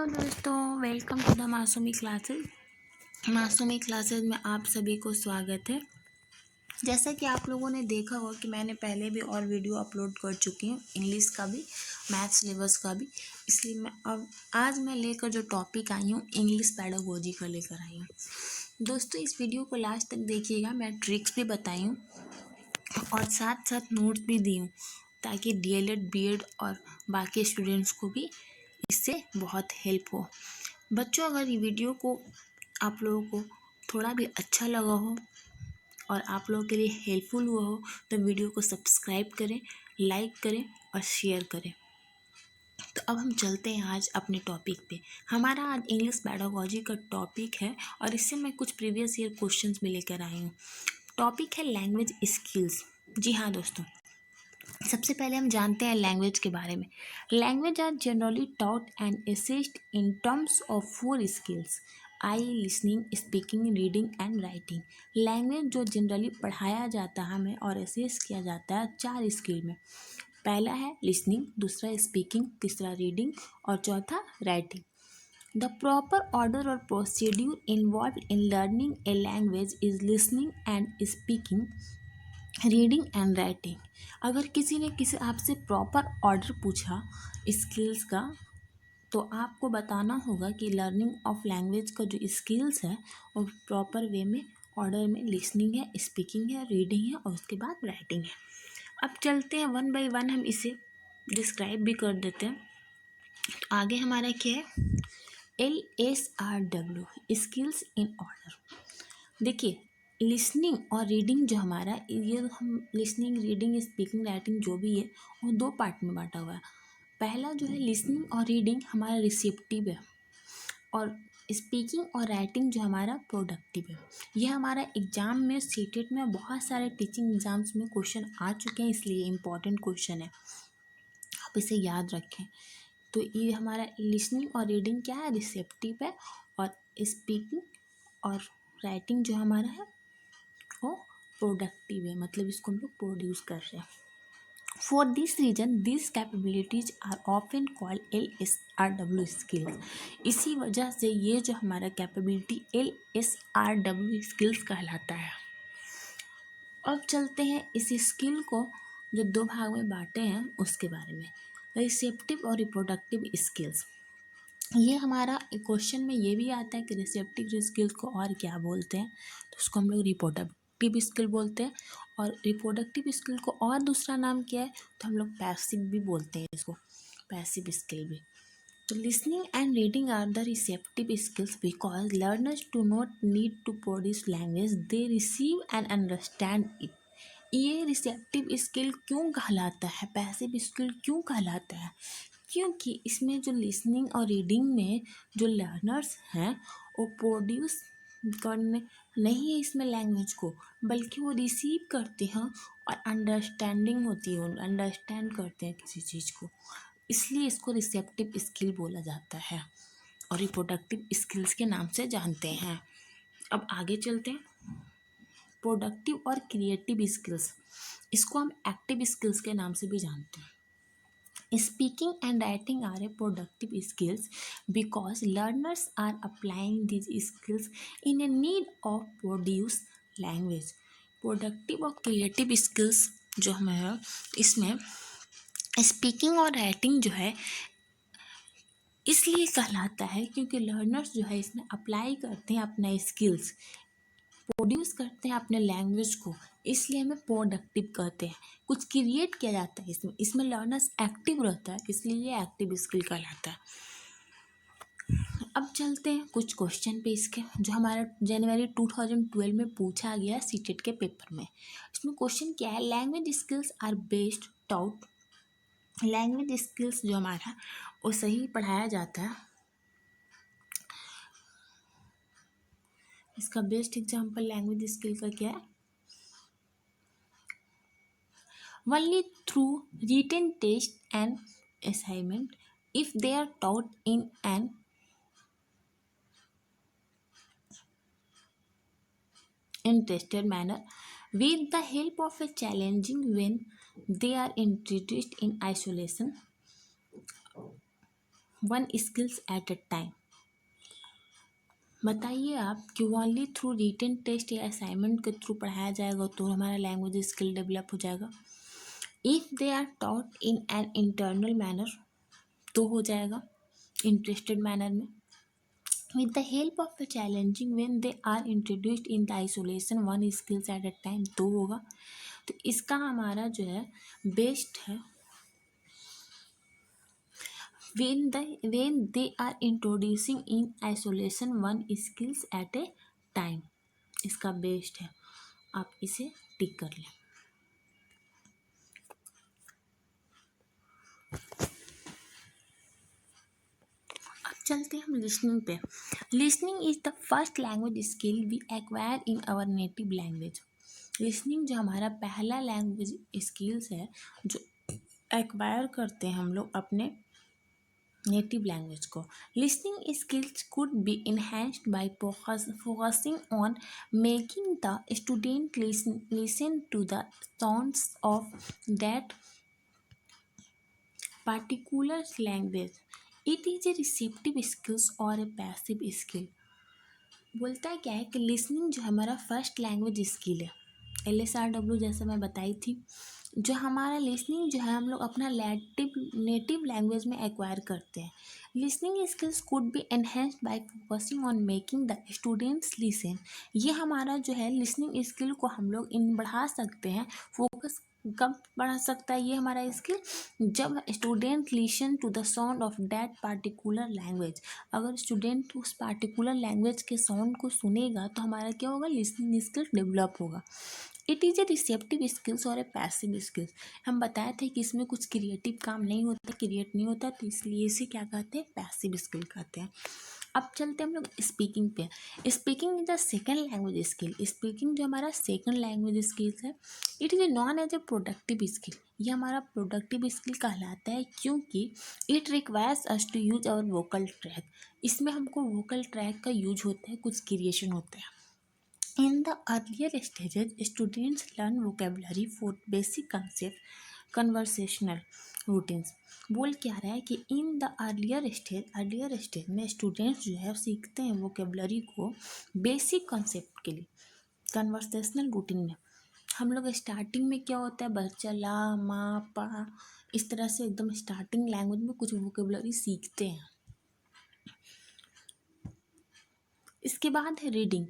Hello दोस्तों, welcome to the Masumi classes में आप सभी को स्वागत है। जैसा कि आप लोगों ने देखा होगा कि मैंने पहले भी और वीडियो अपलोड कर चुकी हूँ, इंग्लिश का भी, मैथ्स सिलेबस का भी। इसलिए मैं अब आज मैं लेकर जो टॉपिक आई हूँ, इंग्लिश पैडागोजी का लेकर आई हूँ। दोस्तों, इस वीडियो को लास्ट तक देखिएगा। मैं ट्रिक्स भी बताई हूँ और साथ साथ नोट्स भी दी हूँ, ताकि DLED BEd और बाकी स्टूडेंट्स को भी इससे बहुत हेल्प हो। बच्चों, अगर ये वीडियो को आप लोगों को थोड़ा भी अच्छा लगा हो और आप लोगों के लिए हेल्पफुल हुआ हो तो वीडियो को सब्सक्राइब करें, लाइक करें और शेयर करें। तो अब हम चलते हैं आज अपने टॉपिक पे। हमारा आज इंग्लिश पैडागोजी का टॉपिक है और इससे मैं कुछ प्रीवियस ईयर क्वेश्चंस भी लेकर आई हूँ। टॉपिक है लैंग्वेज स्किल्स। जी हाँ दोस्तों, सबसे पहले हम जानते हैं लैंग्वेज के बारे में। Language are generally taught and assessed in terms of 4 skills: I, listening, speaking, reading and writing. Language जो जनरली पढ़ाया जाता है हमें और असेस किया जाता है 4 स्किल में। पहला है लिसनिंग, दूसरा स्पीकिंग, तीसरा रीडिंग और चौथा writing. The proper order or procedure involved in learning a language is listening and speaking, reading and writing. अगर किसी ने आपसे प्रॉपर ऑर्डर पूछा स्किल्स का, तो आपको बताना होगा कि लर्निंग ऑफ लैंग्वेज का जो स्किल्स है वो प्रॉपर वे में ऑर्डर में लिसनिंग है, स्पीकिंग है, रीडिंग है और उसके बाद राइटिंग है। अब चलते हैं वन बाय वन, हम इसे डिस्क्राइब भी कर देते हैं। तो आगे हमारा क्या है, LSRW, स्किल्स इन ऑर्डर। देखिए, लिसनिंग और रीडिंग जो हमारा, ये हम लिसनिंग, रीडिंग, स्पीकिंग, राइटिंग जो भी है वो 2 पार्ट में बांटा हुआ है। पहला जो है लिसनिंग और रीडिंग हमारा रिसेप्टिव है और स्पीकिंग और राइटिंग जो हमारा प्रोडक्टिव है। यह हमारा एग्जाम में सीटेट में बहुत सारे टीचिंग एग्जाम्स में क्वेश्चन आ चुके हैं, इसलिए इम्पॉर्टेंट क्वेश्चन है, आप इसे याद रखें। तो ये हमारा लिसनिंग और रीडिंग क्या है, रिसेप्टिव है, और स्पीकिंग और राइटिंग जो हमारा है वो प्रोडक्टिव है, मतलब इसको हम लोग प्रोड्यूस कर रहे हैं। For this reason this capabilities are often called LSRW skills. इसी वजह से ये जो हमारा कैपेबिलिटी LSRW स्किल्स कहलाता है। अब चलते हैं इस स्किल को जो 2 भाग में बांटे हैं उसके बारे में, रिसेप्टिव और रिप्रोडक्टिव स्किल्स। ये हमारा क्वेश्चन में ये भी आता है कि रिसेप्टिव स्किल्स को और क्या बोलते हैं, तो उसको हम लोग रिप्रोडक्टिव स्किल बोलते हैं। और रिप्रोडक्टिव स्किल को और दूसरा नाम क्या है, तो हम लोग पैसिव भी बोलते हैं इसको, पैसिव स्किल भी। तो listening and reading are the receptive skills because learners do not need to produce language, they receive and understand it. ये रिसेप्टिव स्किल क्यों कहलाता है, पैसिव स्किल क्यों कहलाता है? क्योंकि इसमें जो लिसनिंग और रीडिंग में जो लर्नर्स हैं वो प्रोड्यूस करने नहीं है इसमें लैंग्वेज को, बल्कि वो रिसीव करते हैं और अंडरस्टैंडिंग होती है, अंडरस्टैंड करते हैं किसी चीज़ को, इसलिए इसको रिसेप्टिव स्किल बोला जाता है और रिप्रोडक्टिव स्किल्स के नाम से जानते हैं। अब आगे चलते हैं, प्रोडक्टिव और क्रिएटिव स्किल्स, इसको हम एक्टिव स्किल्स के नाम से भी जानते हैं। Speaking and writing are a productive skills because learners are applying these skills in a need of produce language. Productive और creative skills जो हमें है, इसमें स्पीकिंग और राइटिंग जो है इसलिए कहलाता है क्योंकि लर्नर्स जो है इसमें अप्लाई करते हैं अपना स्किल्स, प्रोड्यूस करते हैं अपने लैंग्वेज को, इसलिए हमें प्रोडक्टिव कहते हैं। कुछ क्रिएट किया जाता है इसमें लर्नर्स एक्टिव रहता है, इसलिए ये एक्टिव स्किल कहलाता है। अब चलते हैं कुछ क्वेश्चन पे इसके, जो हमारा जनवरी 2012 में पूछा गया सीटेट के पेपर में। इसमें क्वेश्चन क्या है, language skills are based taught. Language skills जो हमारा वो सही पढ़ाया जाता है, इसका बेस्ट एग्जाम्पल लैंग्वेज स्किल का क्या है, only through written test and assignment if they are taught in an interested manner with the help of a challenging when they are introduced in isolation one skills at a time. बताइए आप कि only through written test या assignment के थ्रू पढ़ाया जाएगा तो हमारा लैंग्वेज स्किल डेवलप हो जाएगा। If they are taught in an internal manner तो हो जाएगा इंटरेस्टेड मैनर में। With the help of the challenging when they are introduced in the isolation one skills at a time तो होगा। तो इसका हमारा जो है बेस्ट है when they are introducing in isolation one skills at a time। इसका बेस्ट है, आप इसे टिक कर लें। अब चलते हैं हम लिसनिंग पे। Listening is the first language skill we acquire in our native language. Listening जो हमारा पहला लैंग्वेज स्किल्स है जो एक्वायर करते हैं हम लोग अपने नेटिव लैंग्वेज को। Listening skills could be enhanced by focusing on making the student listen to the sounds of that particular language। It is a receptive skills और a passive skill। बोलता है क्या है कि लिसनिंग जो हमारा फर्स्ट लैंग्वेज स्किल है, LSRW जैसे मैं बताई थी, जो हमारा लिसनिंग जो है हम लोग अपना नेटिव लैंग्वेज में एक्वायर करते हैं। Listening skills could B enhanced bye focusing on making the students listen. ये हमारा जो है लिसनिंग स्किल को हम लोग बढ़ा सकते हैं। फोकस कब बढ़ा सकता है ये हमारा स्किल, जब student listen to the sound of that particular language. अगर स्टूडेंट उस पार्टिकुलर लैंग्वेज के साउंड को सुनेगा तो हमारा क्या होगा, लिसनिंग स्किल डेवलप होगा। It is a receptive skills और ए पैसिव स्किल्स। हम बताए थे कि इसमें कुछ क्रिएटिव काम नहीं होता, क्रिएट नहीं होता, तो इसलिए इसे क्या कहते हैं, पैसिव स्किल कहते हैं। अब चलते हैं हम लोग स्पीकिंग पे। Speaking is the second language skill. Speaking जो हमारा सेकंड लैंग्वेज स्किल्स है, it is known as a productive skill. ये हमारा प्रोडक्टिव स्किल कहलाता है क्योंकि it requires us to use our vocal tract. इसमें हमको वोकल ट्रैक का यूज होता है, कुछ क्रिएशन होते हैं। In the earlier stages, students learn vocabulary for basic concept, conversational routines। बोल क्या रहा है कि इन द अर्लियर स्टेज में स्टूडेंट्स जो है सीखते हैं वोकेबलरी को बेसिक कॉन्सेप्ट के लिए, कन्वर्सेशनल रूटीन में। हम लोग स्टार्टिंग में क्या होता है, बच्चा ला मा पा इस तरह से एकदम स्टार्टिंग लैंग्वेज में कुछ वोकेबलरी सीखते हैं। इसके बाद है reading.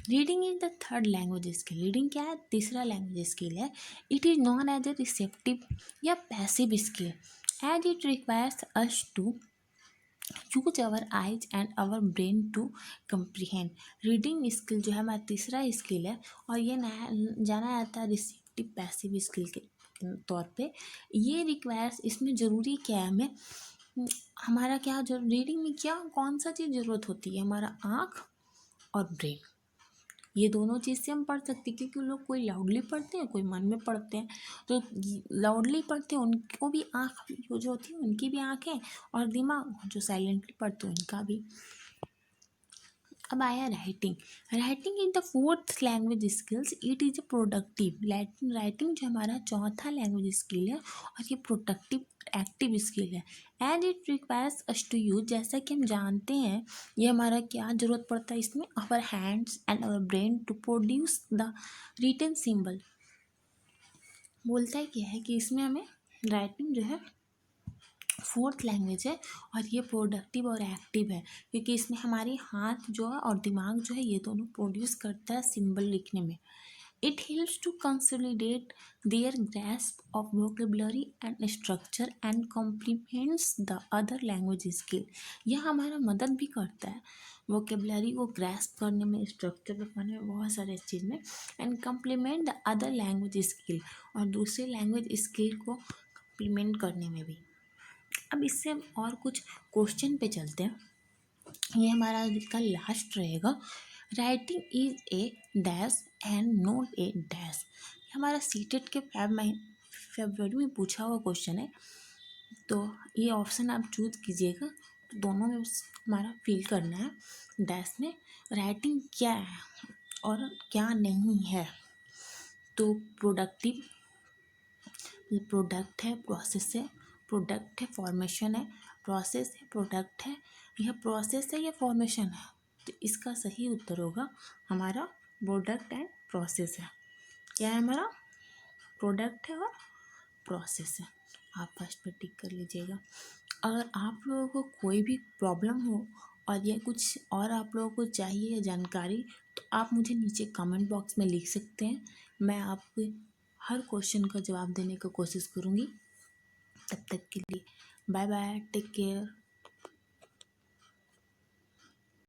Reading is the third language skill. Reading क्या है, तीसरा लैंग्वेज स्किल है। It is known as a receptive या passive skill as it requires us to use our eyes and our brain to comprehend. Reading skill जो है हमारा तीसरा skill है और ये जाना जाता है रिसेप्टिव पैसिव स्किल के तौर पे। ये रिक्वायर्स, इसमें ज़रूरी क्या है, हमें हमारा क्या जो रीडिंग में क्या कौन सा चीज़ ज़रूरत होती है, हमारा आँख और ब्रेन। ये दोनों चीज़ से हम पढ़ सकते हैं क्योंकि लोग कोई लाउडली पढ़ते हैं, कोई मन में पढ़ते हैं। तो लाउडली पढ़ते हैं उनको भी आँख यूज होती है, उनकी भी आँखें और दिमाग, जो साइलेंटली पढ़ते हैं उनका भी। अब आया writing. Writing is the fourth language skills. It is a productive. Writing जो हमारा चौथा लैंग्वेज स्किल है और ये प्रोडक्टिव एक्टिव स्किल है। And it requires us to use, जैसा कि हम जानते हैं ये हमारा क्या ज़रूरत पड़ता है इसमें, our hands and our brain to produce the written symbol. बोलता है क्या है कि इसमें हमें राइटिंग जो है फोर्थ लैंग्वेज है और ये प्रोडक्टिव और एक्टिव है क्योंकि इसमें हमारे हाथ जो है और दिमाग जो है ये दोनों प्रोड्यूस करता है सिंबल लिखने में। It helps to consolidate their grasp of vocabulary and structure and compliments the other language skill. यह हमारा मदद भी करता है वोकेबलरी को ग्रास्प करने में, स्ट्रक्चर बनाने में, बहुत सारे चीज़ में, and complement the other language skill, और दूसरे लैंग्वेज स्किल को कम्प्लीमेंट करने में भी। अब इससे हम और कुछ क्वेश्चन पे चलते हैं। ये हमारा इसका लास्ट रहेगा। Writing is a dash and note A dash. हमारा सीटेट के फरवरी में पूछा हुआ क्वेश्चन है, तो ये ऑप्शन आप चूज कीजिएगा। तो दोनों में हमारा फिल करना है। डैश में राइटिंग क्या है और क्या नहीं है। तो प्रोडक्टिव, प्रोडक्ट है, प्रोसेस है, प्रोडक्ट है, फॉर्मेशन है, प्रोसेस है, प्रोडक्ट है, यह प्रोसेस है या फॉर्मेशन है? तो इसका सही उत्तर होगा हमारा प्रोडक्ट एंड प्रोसेस है। क्या है हमारा? प्रोडक्ट है और प्रोसेस है। आप फर्स्ट पर टिक कर लीजिएगा। अगर आप लोगों को कोई भी प्रॉब्लम हो और या कुछ और आप लोगों को चाहिए जानकारी, तो आप मुझे नीचे कमेंट बॉक्स में लिख सकते हैं। मैं आपके हर क्वेश्चन का जवाब देने की कोशिश करूँगी। तब तक के लिए बाय बाय, टेक केयर।